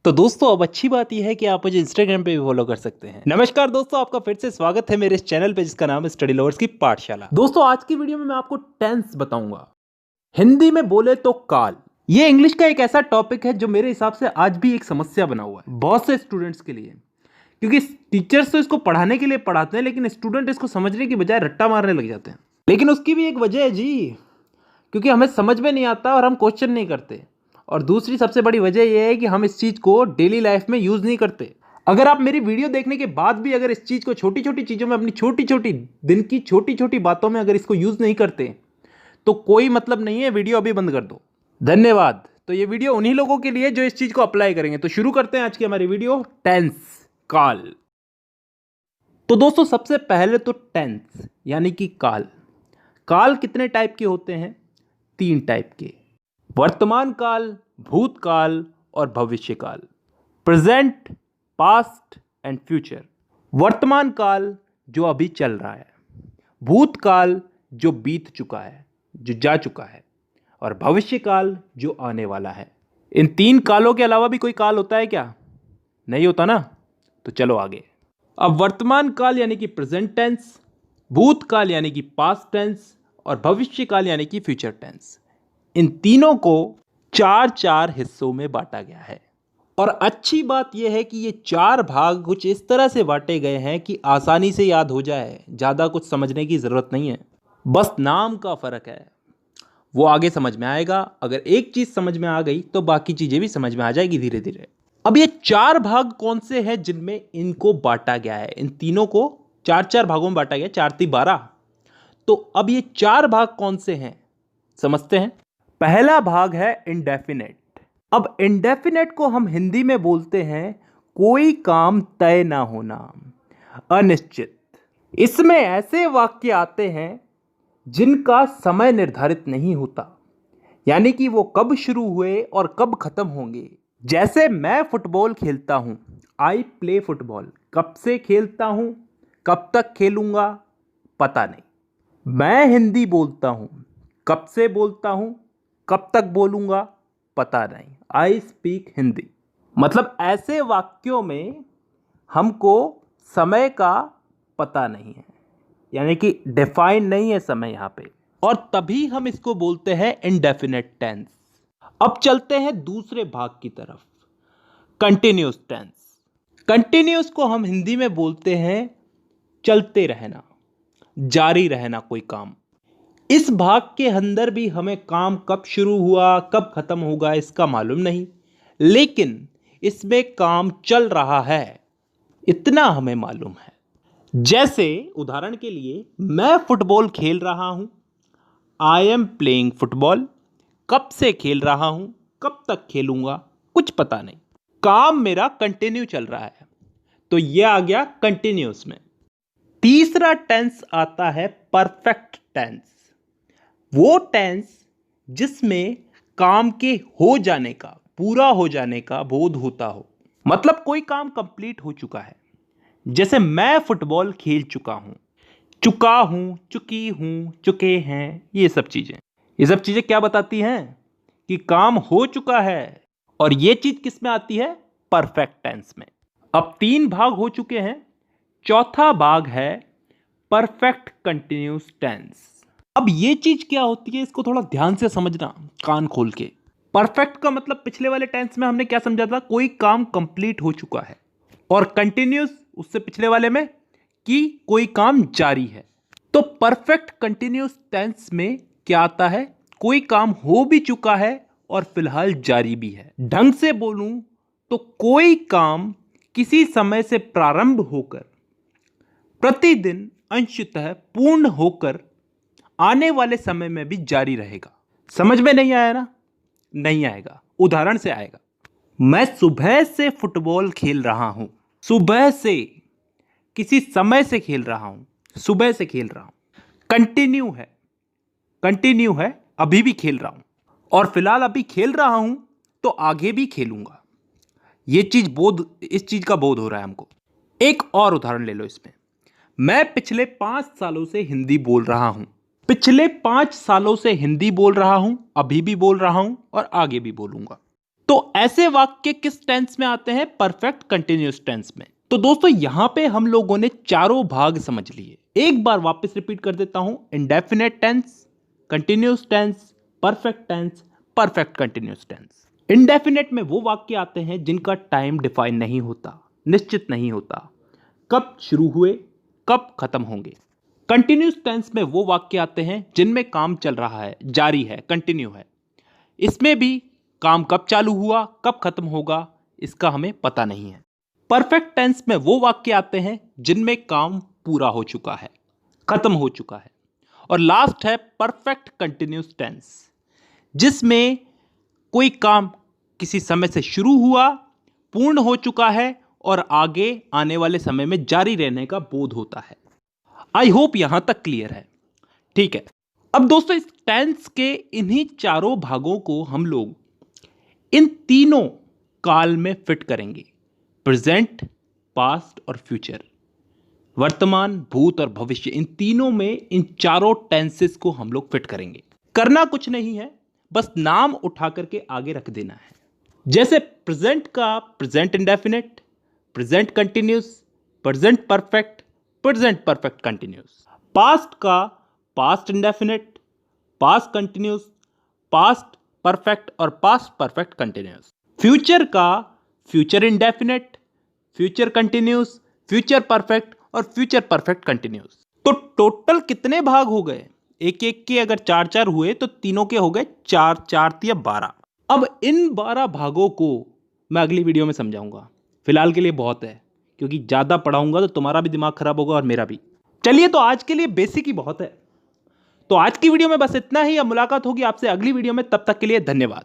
तो दोस्तों अब अच्छी बात यह है कि आप मुझे इंस्टाग्राम पे भी फॉलो कर सकते हैं। नमस्कार दोस्तों, आपका फिर से स्वागत है मेरे इस चैनल पे जिसका नाम है स्टडी लवर्स की पाठशाला। दोस्तों आज की वीडियो में मैं आपको टेंस बताऊंगा। हिंदी में बोले तो काल। ये इंग्लिश का एक ऐसा टॉपिक है जो मेरे हिसाब से आज भी एक समस्या बना हुआ है बहुत से स्टूडेंट्स के लिए, क्योंकि टीचर्स तो इसको पढ़ाने के लिए पढ़ाते हैं लेकिन स्टूडेंट इसको समझने की बजाय रट्टा मारने लग जाते हैं। लेकिन उसकी भी एक वजह है जी, क्योंकि हमें समझ में नहीं आता और हम क्वेश्चन नहीं करते। और दूसरी सबसे बड़ी वजह यह है कि हम इस चीज़ को डेली लाइफ में यूज़ नहीं करते। अगर आप मेरी वीडियो देखने के बाद भी अगर इस चीज़ को छोटी छोटी चीज़ों में, अपनी छोटी छोटी दिन की छोटी छोटी बातों में अगर इसको यूज़ नहीं करते तो कोई मतलब नहीं है, वीडियो अभी बंद कर दो। धन्यवाद। तो ये वीडियो उन्हीं लोगों के लिए जो इस चीज़ को अप्लाई करेंगे। तो शुरू करते हैं आज की हमारी वीडियो, टेंस, काल। तो दोस्तों सबसे पहले तो टेंस यानी कि काल। काल कितने टाइप के होते हैं? 3 टाइप के, वर्तमान काल, भूतकाल और भविष्य काल। Present, past and future. वर्तमान काल जो अभी चल रहा है, भूतकाल जो बीत चुका है, जो जा चुका है, और भविष्य काल जो आने वाला है। इन 3 कालों के अलावा भी कोई काल होता है क्या? नहीं होता ना। तो चलो आगे। अब वर्तमान काल यानी कि प्रेजेंट टेंस, भूतकाल यानी कि पास्ट टेंस और भविष्य काल यानी कि फ्यूचर टेंस। इन तीनों को 4 हिस्सों में बांटा गया है। और अच्छी बात यह है कि ये 4 भाग कुछ इस तरह से बांटे गए हैं कि आसानी से याद हो जाए, ज़्यादा कुछ समझने की ज़रूरत नहीं है, बस नाम का फ़र्क है। वो आगे समझ में आएगा। अगर एक चीज़ समझ में आ गई तो बाकी चीज़ें भी समझ में आ जाएगी धीरे धीरे। अब ये 4 भाग कौन से हैं जिनमें इनको बांटा गया है? इन तीनों को 4 भागों में बांटा गया, 4 × 12। तो अब ये 4 भाग कौन से हैं समझते हैं। पहला भाग है इंडेफिनेट। अब इंडेफिनेट को हम हिंदी में बोलते हैं कोई काम तय ना होना, अनिश्चित। इसमें ऐसे वाक्य आते हैं जिनका समय निर्धारित नहीं होता, यानी कि वो कब शुरू हुए और कब खत्म होंगे। जैसे मैं फुटबॉल खेलता हूं, आई प्ले फुटबॉल। कब से खेलता हूं, कब तक खेलूंगा, पता नहीं। मैं हिंदी बोलता हूं, कब से बोलता हूं, कब तक बोलूंगा, पता नहीं। I speak Hindi. मतलब ऐसे वाक्यों में हमको समय का पता नहीं है, यानी कि डिफाइन नहीं है समय यहां पे, और तभी हम इसको बोलते हैं इंडेफिनेट टेंस। अब चलते हैं दूसरे भाग की तरफ, कंटिन्यूअस टेंस। कंटिन्यूअस को हम हिंदी में बोलते हैं चलते रहना, जारी रहना कोई काम। इस भाग के अंदर भी हमें काम कब शुरू हुआ कब खत्म होगा इसका मालूम नहीं, लेकिन इसमें काम चल रहा है इतना हमें मालूम है। जैसे उदाहरण के लिए, मैं फुटबॉल खेल रहा हूं, आई एम प्लेइंग फुटबॉल। कब से खेल रहा हूं, कब तक खेलूंगा, कुछ पता नहीं। काम मेरा कंटिन्यू चल रहा है, तो यह आ गया कंटिन्यूअस में। तीसरा टेंस आता है परफेक्ट टेंस। वो टेंस जिसमें काम के हो जाने का, पूरा हो जाने का बोध होता हो, मतलब कोई काम कंप्लीट हो चुका है। जैसे मैं फुटबॉल खेल चुका हूं, चुका हूं, चुकी हूं, चुके हैं, ये सब चीजें क्या बताती हैं? कि काम हो चुका है। और ये चीज किस में आती है? परफेक्ट टेंस में। अब 3 भाग हो चुके हैं, चौथा भाग है परफेक्ट कंटिन्यूअस टेंस। अब ये चीज क्या होती है, इसको थोड़ा ध्यान से समझना, कान खोल के। परफेक्ट का मतलब पिछले वाले टेंस में हमने क्या समझा था? कोई काम कंप्लीट हो चुका है। और कंटिन्यूअस उससे पिछले वाले में कि कोई काम जारी है। तो परफेक्ट कंटिन्यूअस टेंस में क्या आता है? कोई काम हो भी चुका है और फिलहाल जारी भी है। ढंग से बोलूं तो कोई काम किसी समय से प्रारंभ होकर प्रतिदिन अंशतः पूर्ण होकर आने वाले समय में भी जारी रहेगा। समझ में नहीं आया ना? नहीं आएगा, उदाहरण से आएगा। मैं सुबह से फुटबॉल खेल रहा हूं। सुबह से, किसी समय से खेल रहा हूं, सुबह से खेल रहा हूं। कंटिन्यू है, अभी भी खेल रहा हूं, और फिलहाल अभी खेल रहा हूं तो आगे भी खेलूंगा। इस चीज का बोध हो रहा है हमको। एक और उदाहरण ले लो इसमें। मैं पिछले 5 सालों से हिंदी बोल रहा हूं। पिछले 5 सालों से हिंदी बोल रहा हूं, अभी भी बोल रहा हूं और आगे भी बोलूंगा। तो ऐसे वाक्य किस टेंस में आते हैं? परफेक्ट कंटिन्यूअस टेंस में। तो दोस्तों यहां पे हम लोगों ने चारों भाग समझ लिए। एक बार वापस रिपीट कर देता हूं। Indefinite tense, continuous tense, perfect tense, perfect continuous tense. Indefinite में वो वाक्य आते हैं जिनका टाइम डिफाइन नहीं होता, निश्चित नहीं होता, कब शुरू हुए कब खत्म होंगे। कंटिन्यूअस टेंस में वो वाक्य आते हैं जिनमें काम चल रहा है, जारी है, कंटिन्यू है। इसमें भी काम कब चालू हुआ कब खत्म होगा इसका हमें पता नहीं है। परफेक्ट टेंस में वो वाक्य आते हैं जिनमें काम पूरा हो चुका है, खत्म हो चुका है। और लास्ट है परफेक्ट कंटिन्यूअस टेंस, जिसमें कोई काम किसी समय से शुरू हुआ, पूर्ण हो चुका है और आगे आने वाले समय में जारी रहने का बोध होता है। आई होप यहां तक क्लियर है। ठीक है, अब दोस्तों इस टेंस के इन्हीं चारों भागों को हम लोग इन तीनों काल में फिट करेंगे। प्रेजेंट, पास्ट और फ्यूचर, वर्तमान, भूत और भविष्य, इन तीनों में इन चारों टेंसेस को हम लोग फिट करेंगे। करना कुछ नहीं है, बस नाम उठा करके आगे रख देना है। जैसे प्रेजेंट का present indefinite, present continuous, present perfect, present perfect continuous. Past का past indefinite, past continuous, past perfect और पास्ट परफेक्ट कंटिन्यूस। फ्यूचर का future indefinite, future continuous, future perfect और फ्यूचर परफेक्ट कंटिन्यूस। तो टोटल कितने भाग हो गए? एक एक के अगर चार चार हुए तो तीनों के हो गए चार, चार या 12। अब इन 12 भागों को मैं अगली वीडियो में समझाऊंगा। फिलहाल के लिए बहुत है, क्योंकि ज़्यादा पढ़ाऊंगा तो तुम्हारा भी दिमाग खराब होगा और मेरा भी। चलिए, तो आज के लिए बेसिक ही बहुत है। तो आज की वीडियो में बस इतना ही। अब मुलाकात होगी आपसे अगली वीडियो में, तब तक के लिए धन्यवाद।